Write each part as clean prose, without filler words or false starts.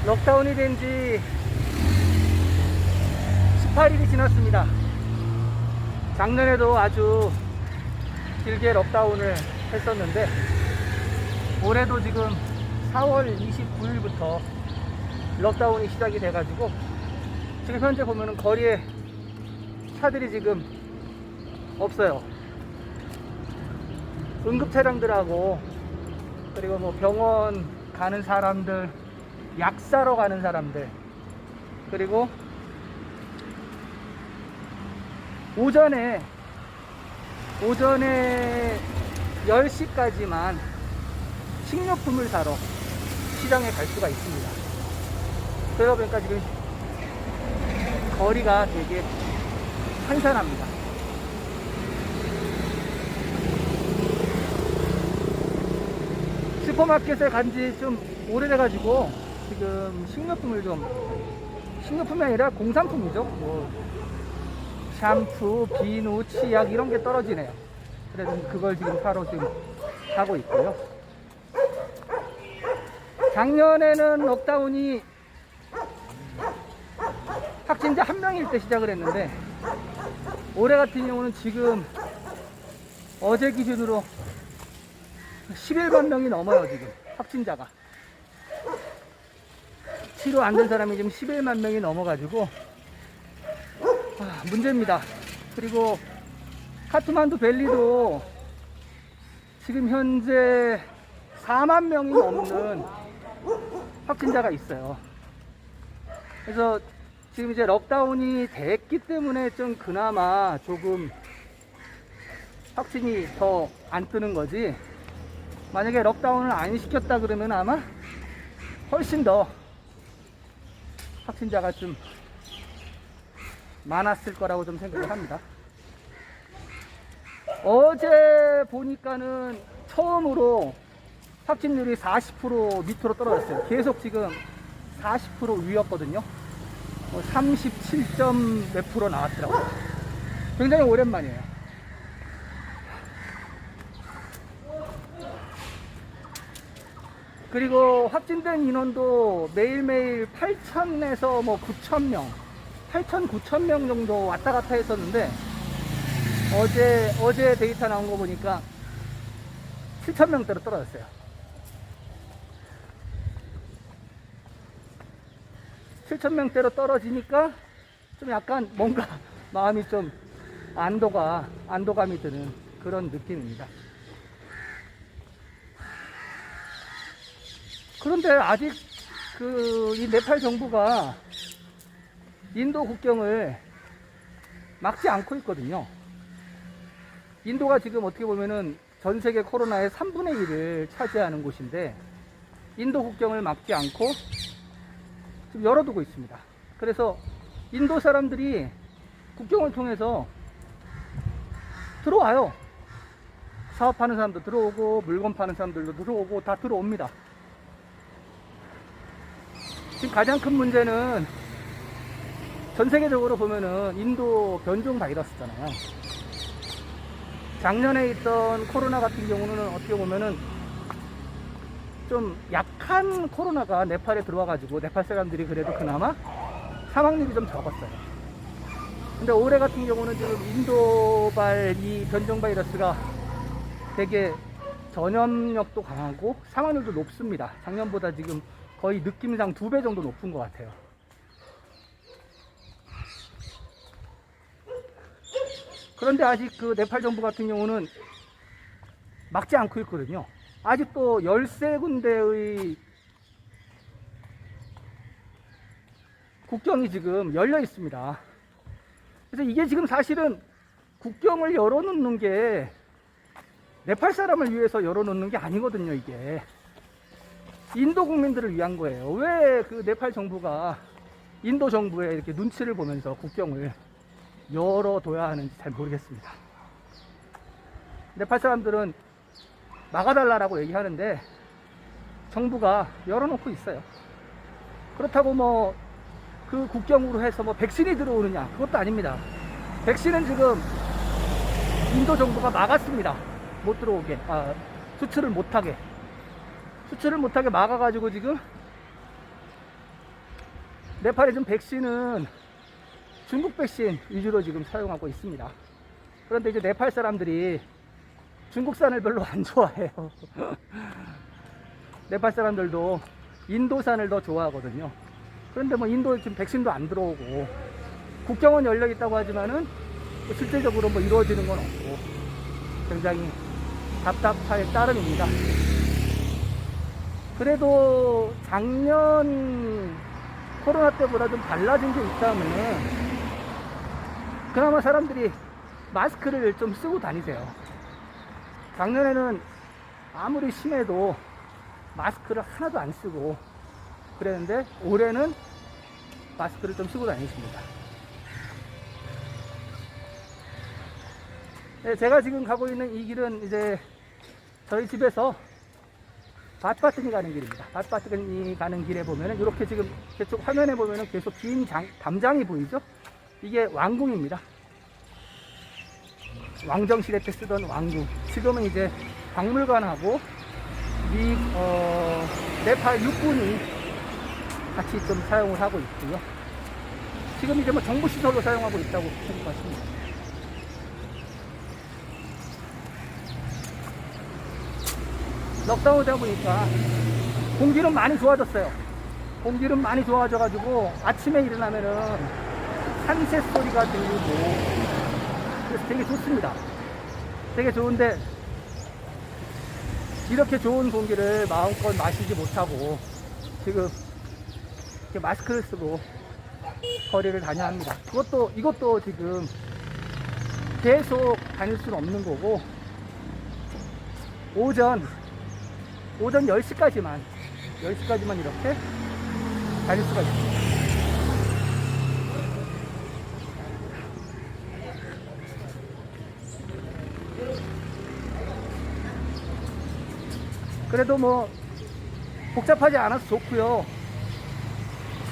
럭다운이 된 지 18일이 지났습니다. 작년에도 아주 길게 럭다운을 했었는데 올해도 지금 4월 29일부터 럭다운이 시작이 돼가지고 지금 현재 보면은 거리에 차들이 지금 없어요. 응급 차량들하고 그리고 뭐 병원 가는 사람들, 약 사러 가는 사람들, 그리고 오전에 10시까지만 식료품을 사러 시장에 갈 수가 있습니다. 그러다 보니까 지금 거리가 되게 한산합니다. 슈퍼마켓에 간지 좀 오래돼가지고 지금 식료품이 아니라 공산품이죠. 뭐 샴푸, 비누, 치약 이런 게 떨어지네요. 그래서 그걸 지금 사러 지금 가고 있고요. 작년에는 럭다운이 확진자 1명일 때 시작을 했는데 올해 같은 경우는 지금 어제 기준으로 11만 명이 넘어요. 지금 확진자가 치료 안 된 사람이 지금 11만 명이 넘어가지고 문제입니다. 그리고 카트만두 밸리도 지금 현재 4만 명이 넘는 확진자가 있어요. 그래서 지금 이제 럭다운이 됐기 때문에 좀 그나마 조금 확진이 더 안 뜨는 거지, 만약에 럭다운을 안 시켰다 그러면 아마 훨씬 더 확진자가 좀 많았을 거라고 좀 생각을 합니다. 어제 보니까는 처음으로 확진율이 40% 밑으로 떨어졌어요. 계속 지금 40% 위였거든요. 37점 몇 프로 나왔더라고요. 굉장히 오랜만이에요. 그리고 확진된 인원도 매일매일 8,000에서 뭐 9,000명, 8,000, 9,000명 정도 왔다 갔다 했었는데 어제 데이터 나온 거 보니까 7,000명대로 떨어졌어요. 7,000명대로 떨어지니까 좀 약간 뭔가 마음이 좀 안도감이 드는 그런 느낌입니다. 그런데 아직 이 네팔 정부가 인도 국경을 막지 않고 있거든요. 인도가 지금 어떻게 보면은 전 세계 코로나의 3분의 1을 차지하는 곳인데 인도 국경을 막지 않고 지금 열어두고 있습니다. 그래서 인도 사람들이 국경을 통해서 들어와요. 사업하는 사람도 들어오고 물건 파는 사람들도 들어오고 다 들어옵니다. 지금 가장 큰 문제는 전 세계적으로 보면은 인도 변종 바이러스잖아요. 작년에 있던 코로나 같은 경우는 어떻게 보면은 좀 약한 코로나가 네팔에 들어와가지고 네팔 사람들이 그래도 그나마 사망률이 좀 적었어요. 근데 올해 같은 경우는 지금 인도발 이 변종 바이러스가 되게 전염력도 강하고 사망률도 높습니다. 작년보다 지금 거의 느낌상 2배 정도 높은 것 같아요. 그런데 아직 그 네팔 정부 같은 경우는 막지 않고 있거든요. 아직도 13군데의 국경이 지금 열려 있습니다. 그래서 이게 지금 사실은 국경을 열어놓는 게 네팔 사람을 위해서 열어놓는 게 아니거든요. 이게 인도 국민들을 위한 거예요. 왜 그 네팔 정부가 인도 정부에 이렇게 눈치를 보면서 국경을 열어둬야 하는지 잘 모르겠습니다. 네팔 사람들은 막아달라고 얘기하는데 정부가 열어놓고 있어요. 그렇다고 뭐 그 국경으로 해서 뭐 백신이 들어오느냐, 그것도 아닙니다. 백신은 지금 인도 정부가 막았습니다. 못 들어오게, 수출을 못하게 막아가지고 지금 네팔의 좀 백신은 중국 백신 위주로 지금 사용하고 있습니다. 그런데 이제 네팔 사람들이 중국산을 별로 안 좋아해요. 네팔 사람들도 인도산을 더 좋아하거든요. 그런데 뭐 인도 지금 백신도 안 들어오고 국경은 열려 있다고 하지만은 실질적으로 뭐 이루어지는 건 없고 굉장히 답답할 따름입니다. 그래도 작년 코로나 때보다 좀 달라진 게 있다면 그나마 사람들이 마스크를 좀 쓰고 다니세요. 작년에는 아무리 심해도 마스크를 하나도 안 쓰고 그랬는데 올해는 마스크를 좀 쓰고 다니십니다. 네, 제가 지금 가고 있는 이 길은 이제 저희 집에서 밭바트니 가는 길입니다. 밭바트니 가는 길에 보면은 이렇게 지금 저쪽 화면에 보면은 계속 긴 담장이 보이죠? 이게 왕궁입니다. 왕정시대 때 쓰던 왕궁. 지금은 이제 박물관하고 네팔 육군이 같이 좀 사용을 하고 있고요. 지금 이제 뭐 정부시설로 사용하고 있다고 생각하십니다. 럭다운 되다 보니까 공기는 많이 좋아졌어요. 공기는 많이 좋아져가지고 아침에 일어나면은 산새 소리가 들리고 그래서 되게 좋습니다. 되게 좋은데 이렇게 좋은 공기를 마음껏 마시지 못하고 지금 이렇게 마스크를 쓰고 거리를 다녀야 합니다. 이것도 지금 계속 다닐 수는 없는 거고 오전 10시까지만 이렇게 다닐 수가 있습니다. 그래도 뭐 복잡하지 않아서 좋고요.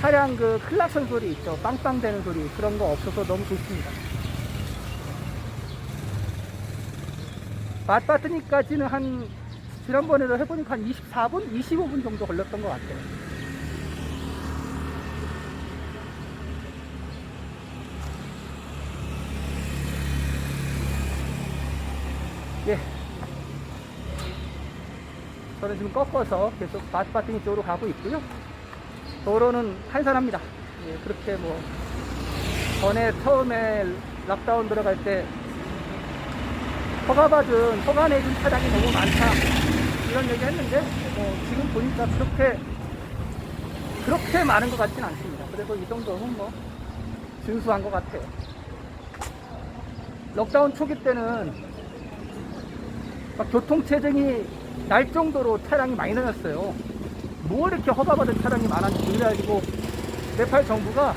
차량 그 클락션 소리 있죠. 빵빵 되는 소리 그런 거 없어서 너무 좋습니다. 밭바트니까지는 한 지난번에도 해보니까 한 24분? 25분 정도 걸렸던 것 같아요. 예. 저는 지금 꺾어서 계속 밭바트니 쪽으로 가고 있고요. 도로는 한산합니다. 예, 그렇게 뭐 전에 처음에 락다운 들어갈 때 허가 내준 차량이 너무 많다 이런 얘기 했는데 지금 보니까 그렇게 많은 것 같지는 않습니다. 그래도 이 정도는 뭐 준수한 것 같아요. 럭다운 초기 때는 막 교통체증이 날 정도로 차량이 많이 다녔어요. 뭐 이렇게 허가받은 차량이 많았는지 그래가지고 네팔 정부가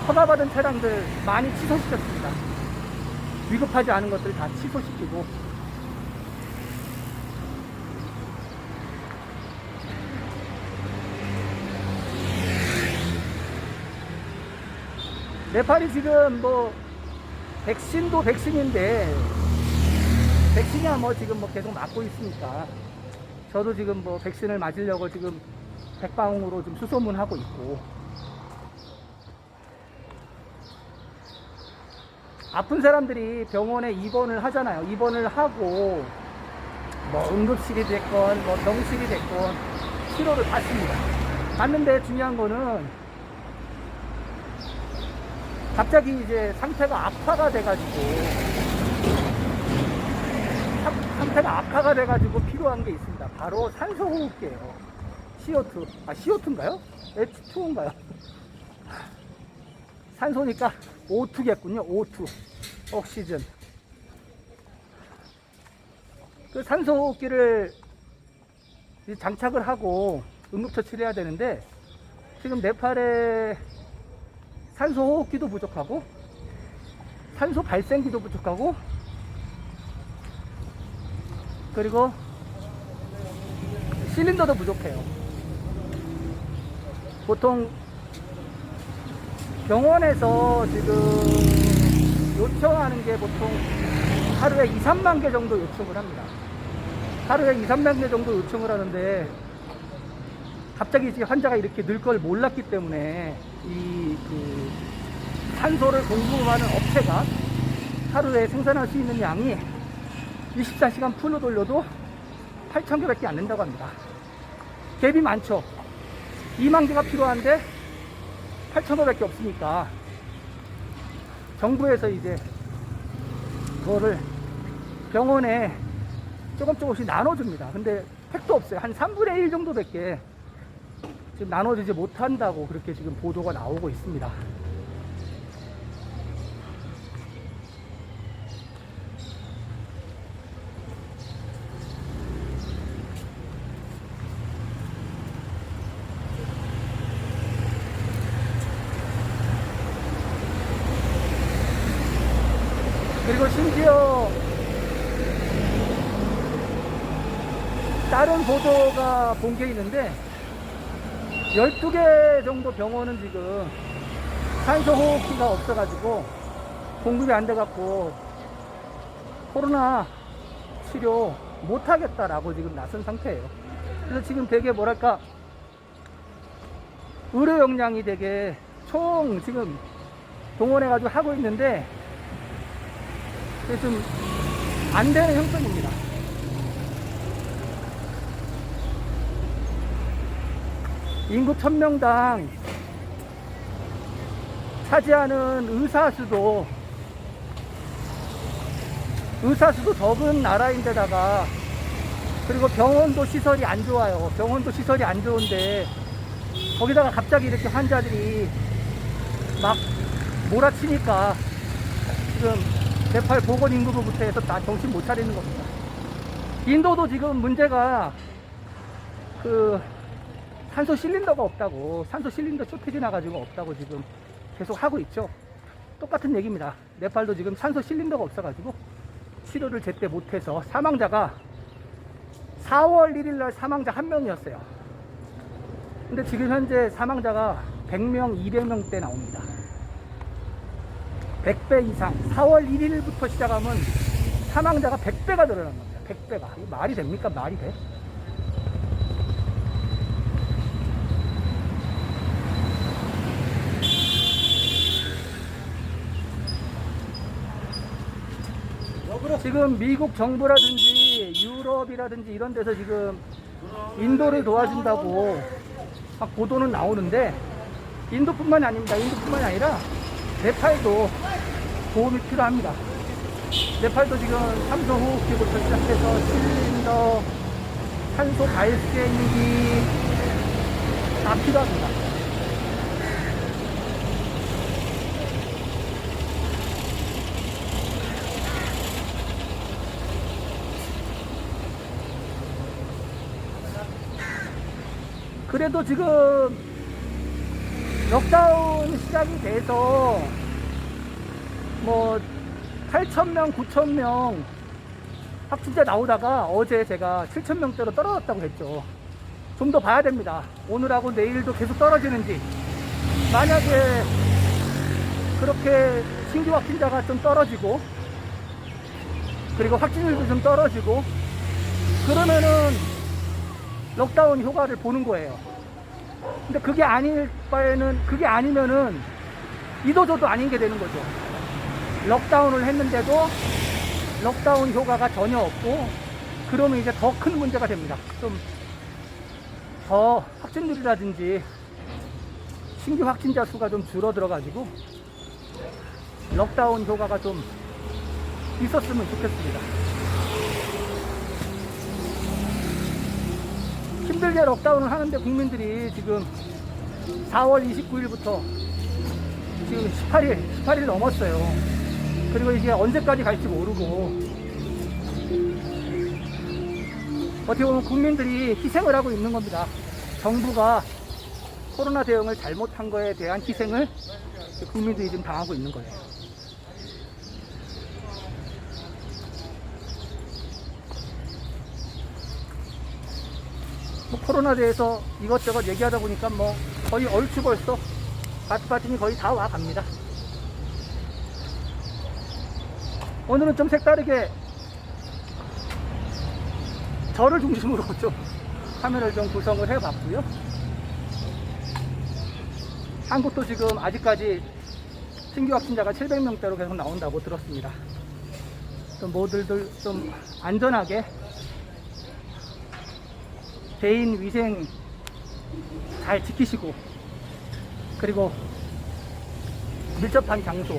허가받은 차량들 많이 취소시켰습니다. 위급하지 않은 것들 다 취소시키고 네팔이 지금 뭐 백신도 백신인데 백신이야 뭐 지금 뭐 계속 맞고 있으니까 저도 지금 뭐 백신을 맞으려고 지금 백방으로 좀 수소문하고 있고 아픈 사람들이 병원에 입원을 하잖아요. 입원을 하고 뭐 응급실이 됐건 뭐 병실이 됐건 치료를 받습니다. 받는데 중요한 거는 갑자기 이제 상태가 악화가 돼가지고 필요한 게 있습니다. 바로 산소호흡기예요. CO2. CO2인가요? H2인가요? 산소니까 O2겠군요. O2. 옥시즌. 그 산소호흡기를 장착을 하고 응급처치를 해야 되는데 지금 네팔에 산소호흡기도 부족하고 산소 발생기도 부족하고 그리고 실린더도 부족해요. 보통 병원에서 지금 요청하는 게 보통 하루에 2, 3만 개 정도 요청을 합니다. 하루에 2, 3만 개 정도 요청을 하는데 갑자기 이제 환자가 이렇게 늘 걸 몰랐기 때문에 산소를 공급하는 업체가 하루에 생산할 수 있는 양이 24시간 풀로 돌려도 8,000개밖에 안 된다고 합니다. 갭이 많죠. 2만 개가 필요한데 8,000개밖에 없으니까 정부에서 이제 그거를 병원에 조금씩 나눠줍니다. 근데 택도 없어요. 한 3분의 1 정도밖에 지금 나눠주지 못한다고 그렇게 지금 보도가 나오고 있습니다. 그리고 심지어 다른 보도가 본 게 있는데 12개 정도 병원은 지금 산소 호흡기가 없어가지고 공급이 안 돼갖고 코로나 치료 못하겠다라고 지금 나선 상태예요. 그래서 지금 되게 뭐랄까 의료 역량이 되게 총 지금 동원해가지고 하고 있는데 좀 안 되는 형편입니다. 인구 1000명당 차지하는 의사 수도 적은 나라인데다가 그리고 병원도 시설이 안 좋아요. 병원도 시설이 안 좋은데 거기다가 갑자기 이렇게 환자들이 막 몰아치니까 지금 네팔 보건인구부부터 해서 다 정신 못 차리는 겁니다. 인도도 지금 문제가 산소 실린더가 없다고, 산소 실린더 쇼티지 나가지고 없다고 지금 계속 하고 있죠. 똑같은 얘기입니다. 네팔도 지금 산소 실린더가 없어가지고 치료를 제때 못해서 사망자가 4월 1일 날 사망자 1명이었어요. 근데 지금 현재 사망자가 100명, 200명대 나옵니다. 100배 이상. 4월 1일부터 시작하면 사망자가 100배가 늘어난 겁니다. 100배가. 이게 말이 됩니까? 말이 돼? 지금 미국 정부라든지 유럽이라든지 이런 데서 지금 인도를 도와준다고 막 보도는 나오는데 인도뿐만이 아닙니다. 인도뿐만이 아니라 네팔도 도움이 필요합니다. 네팔도 지금 산소호흡기부터 시작해서 실린더, 산소 발생기 다 필요합니다. 그래도 지금 록다운 시작이 돼서 뭐 8,000명, 9,000명 확진자 나오다가 어제 제가 7,000명대로 떨어졌다고 했죠. 좀 더 봐야 됩니다. 오늘하고 내일도 계속 떨어지는지. 만약에 그렇게 신규 확진자가 좀 떨어지고 그리고 확진율도 좀 떨어지고 그러면은 록다운 효과를 보는 거예요. 근데 그게 아닐 바에는, 그게 아니면은 이도저도 아닌 게 되는 거죠. 록다운을 했는데도 록다운 효과가 전혀 없고 그러면 이제 더 큰 문제가 됩니다. 좀 더 확진율이라든지 신규 확진자 수가 좀 줄어들어 가지고 록다운 효과가 좀 있었으면 좋겠습니다. 힘들게 록다운을 하는데 국민들이 지금 4월 29일부터 지금 18일 넘었어요. 그리고 이게 언제까지 갈지 모르고 어떻게 보면 국민들이 희생을 하고 있는 겁니다. 정부가 코로나 대응을 잘못한 거에 대한 희생을 국민들이 지금 당하고 있는 거예요. 뭐 코로나 대해서 이것저것 얘기하다 보니까 뭐 거의 얼추 벌써 바트바트니 거의 다 와 갑니다. 오늘은 좀 색다르게 저를 중심으로 좀 카메라를 좀 구성을 해 봤고요. 한국도 지금 아직까지 신규 확진자가 700명대로 계속 나온다고 들었습니다. 좀 모두들 좀 안전하게 개인 위생 잘 지키시고, 그리고 밀접한 장소,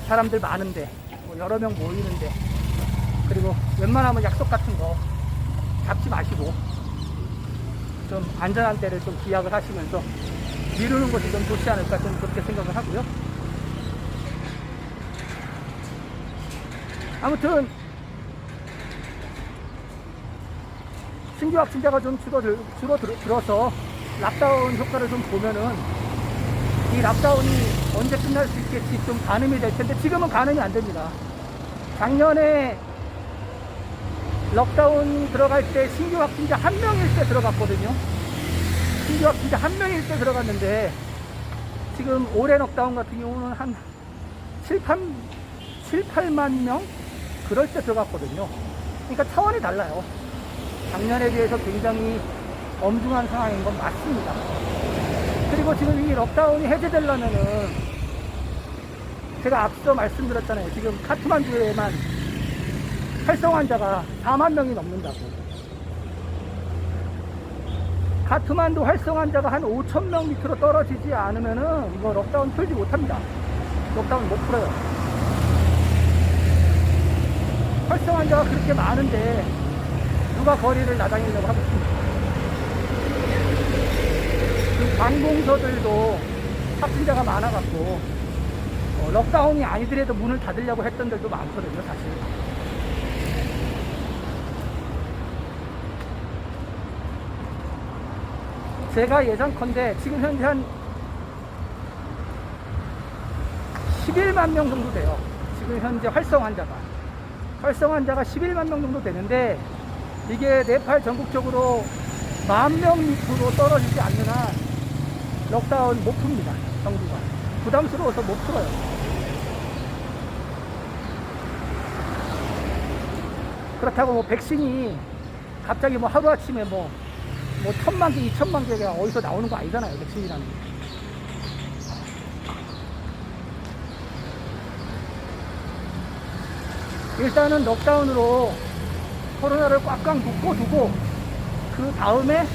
사람들 많은데, 뭐 여러 명 모이는데, 그리고 웬만하면 약속 같은 거 잡지 마시고 좀 안전한 때를 좀 기약을 하시면서 미루는 것이 좀 좋지 않을까, 좀 그렇게 생각을 하고요. 아무튼 신규 확진자가 좀 줄어들어서 락다운 효과를 좀 보면은 이 락다운이 언제 끝날 수 있겠지 좀 가늠이 될 텐데, 지금은 가늠이 안 됩니다. 작년에 럭다운 들어갈 때 신규 확진자 1명일 때 들어갔거든요. 신규 확진자 1명일 때 들어갔는데, 지금 올해 럭다운 같은 경우는 한 7, 8만 명? 그럴 때 들어갔거든요. 그러니까 차원이 달라요. 작년에 비해서 굉장히 엄중한 상황인 건 맞습니다. 그리고 지금 이 럭다운이 해제되려면은, 제가 앞서 말씀드렸잖아요. 지금 카트만두에만 활성 환자가 4만 명이 넘는다고. 카트만두 활성 환자가 한 5천 명 밑으로 떨어지지 않으면은 이거 럭다운 풀지 못합니다. 럭다운 못 풀어요. 활성 환자가 그렇게 많은데 누가 거리를 나다니려고 하고 있습니다. 그 관공서들도 확진자가 많아갖고 럭다운이 아니더라도 문을 닫으려고 했던 데도 많거든요, 사실. 제가 예상컨대 지금 현재 한 11만 명 정도 돼요. 지금 현재 활성 환자가 11만 명 정도 되는데, 이게 네팔 전국적으로 10,000명 밑으로 떨어지지 않는 한 럭다운 못 풉니다. 정부가 부담스러워서 못 풀어요. 그렇다고 뭐 백신이 갑자기 뭐 하루아침에 뭐 1,000만 개, 2,000만 개가 어디서 나오는 거 아니잖아요, 백신이라는 게. 일단은 럭다운으로 코로나를 꽉꽉 묶어두고, 그 다음에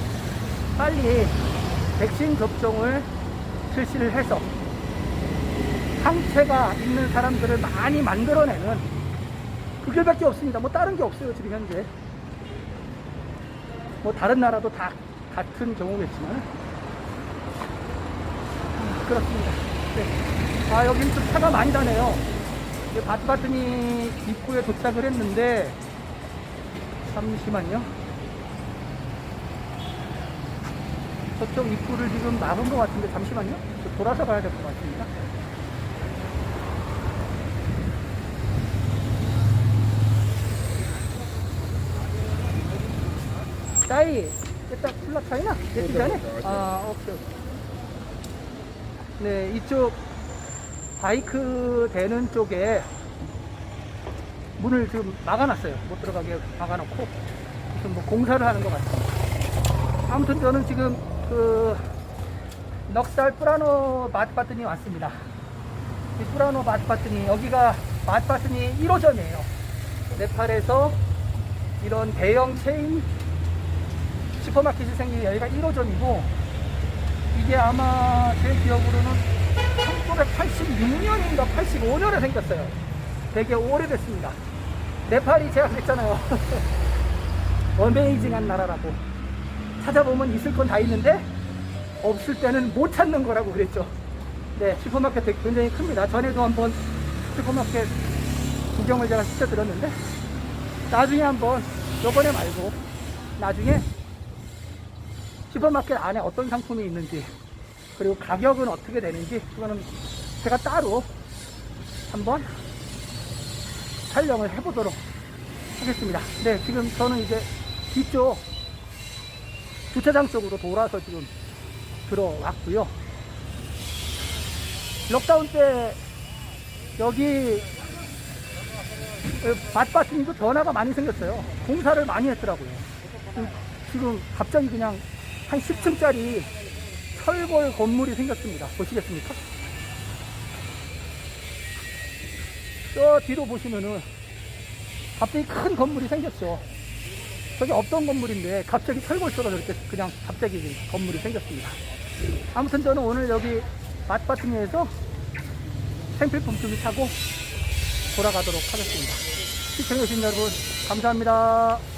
빨리 백신 접종을 실시를 해서 항체가 있는 사람들을 많이 만들어내는, 그 길밖에 없습니다. 뭐 다른 게 없어요, 지금 현재. 뭐 다른 나라도 다 같은 경우겠지만 그렇습니다. 네. 아, 여기는 좀 차가 많이 다네요. 바트바트니 입구에 도착을 했는데, 잠시만요. 저쪽 입구를 지금 막은 것 같은데, 잠시만요. 돌아서 가야 될 것 같습니다. 따이, 일단 플라 차이나? 내지 전에? 아, 오케이. 네, 이쪽 바이크 대는 쪽에 문을 지금 막아놨어요. 못 들어가게 막아놓고 무슨 뭐 공사를 하는 것 같습니다. 아무튼 저는 지금 그 넉살 뿌라노 마트바트니 왔습니다. 이 뿌라노 마트바트니, 여기가 마트바트니 1호점이에요. 네팔에서 이런 대형 체인 슈퍼마켓이 생긴 여기가 1호점이고, 이게 아마 제 기억으로는 1986년인가 85년에 생겼어요. 되게 오래됐습니다. 네팔이 제가 그랬잖아요. 어메이징한 나라라고. 찾아보면 있을 건 다 있는데 없을 때는 못 찾는 거라고 그랬죠. 네, 슈퍼마켓 굉장히 큽니다. 전에도 한번 슈퍼마켓 구경을 제가 시켜드렸는데, 나중에 한번, 요번에 말고 나중에 슈퍼마켓 안에 어떤 상품이 있는지, 그리고 가격은 어떻게 되는지, 그거는 제가 따로 한번 촬영을 해보도록 하겠습니다. 네, 지금 저는 이제 뒤쪽 주차장 쪽으로 돌아서 지금 들어왔고요. 록다운 때 여기 밭밭님도 변화가 많이 생겼어요. 공사를 많이 했더라고요. 지금 갑자기 그냥 한 10층짜리 철골 건물이 생겼습니다. 보시겠습니까? 저 뒤로 보시면은 갑자기 큰 건물이 생겼죠. 저기 없던 건물인데 갑자기 철골처럼 이렇게 그냥 갑자기 건물이 생겼습니다. 아무튼 저는 오늘 여기 맛바팅에서 생필품 좀 사고 돌아가도록 하겠습니다. 시청해주신 여러분 감사합니다.